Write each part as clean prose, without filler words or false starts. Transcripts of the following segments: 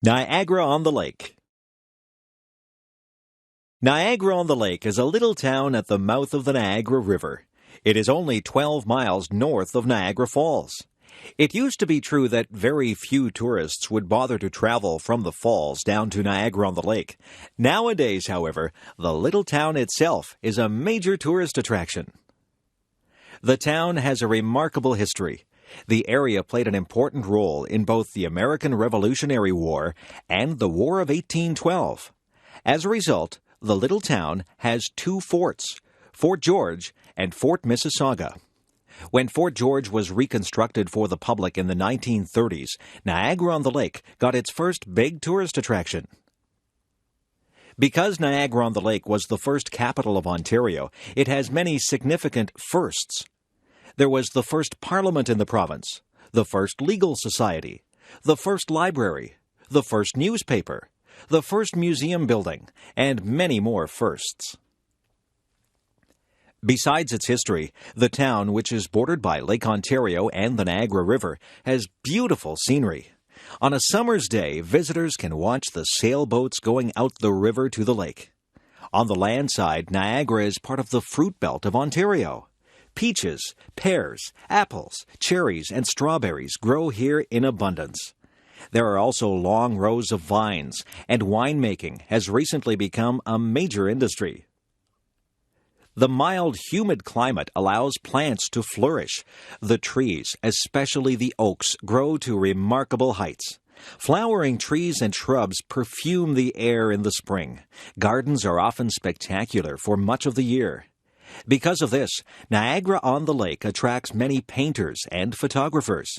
Niagara-on-the-Lake. Niagara-on-the-Lake is a little town at the mouth of the Niagara River. It is only 12 miles north of Niagara Falls. It used to be true that very few tourists would bother to travel from the falls down to Niagara-on-the-Lake. Nowadays, however, the little town itself is a major tourist attraction. The town has a remarkable history. The area played an important role in both the American Revolutionary War and the War of 1812. As a result, the little town has two forts, Fort George and Fort Mississauga. When Fort George was reconstructed for the public in the 1930s, Niagara-on-the-Lake got its first big tourist attraction. Because Niagara-on-the-Lake was the first capital of Ontario, it has many significant firsts. There was the first parliament in the province, the first legal society, the first library, the first newspaper, the first museum building, and many more firsts. Besides its history, the town, which is bordered by Lake Ontario and the Niagara River, has beautiful scenery. On a summer's day, visitors can watch the sailboats going out the river to the lake. On the land side, Niagara is part of the fruit belt of Ontario. Peaches, pears, apples, cherries, and strawberries grow here in abundance. There are also long rows of vines, and winemaking has recently become a major industry. The mild, humid climate allows plants to flourish. The trees, especially the oaks, grow to remarkable heights. Flowering trees and shrubs perfume the air in the spring. Gardens are often spectacular for much of the year. Because of this, Niagara-on-the-Lake attracts many painters and photographers.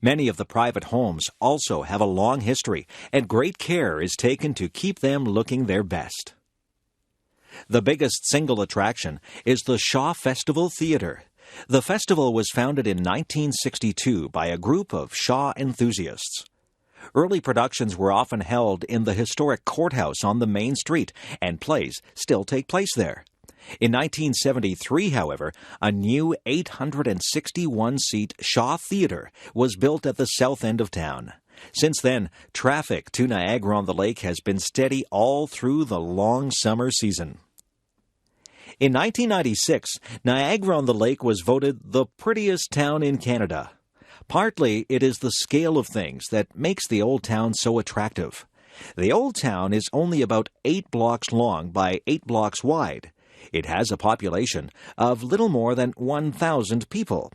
Many of the private homes also have a long history, and great care is taken to keep them looking their best. The biggest single attraction is the Shaw Festival Theatre. The festival was founded in 1962 by a group of Shaw enthusiasts. Early productions were often held in the historic courthouse on the main street, and plays still take place there. In 1973, however, a new 861-seat Shaw Theatre was built at the south end of town. Since then, traffic to Niagara-on-the-Lake has been steady all through the long summer season. In 1996, Niagara-on-the-Lake was voted the prettiest town in Canada. Partly, it is the scale of things that makes the old town so attractive. The old town is only about 8 blocks long by 8 blocks wide. It has a population of little more than 1,000 people.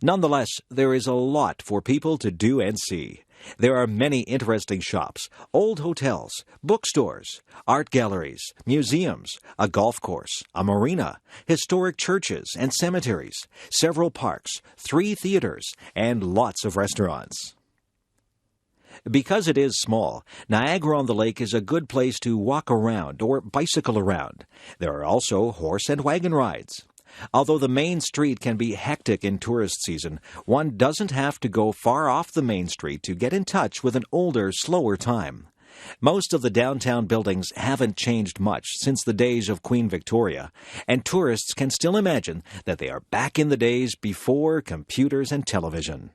Nonetheless, there is a lot for people to do and see. There are many interesting shops, old hotels, bookstores, art galleries, museums, a golf course, a marina, historic churches and cemeteries, several parks, 3 theaters, and lots of restaurants. Because it is small, Niagara-on-the-Lake is a good place to walk around or bicycle around. There are also horse and wagon rides. Although the main street can be hectic in tourist season, one doesn't have to go far off the main street to get in touch with an older, slower time. Most of the downtown buildings haven't changed much since the days of Queen Victoria, and tourists can still imagine that they are back in the days before computers and television.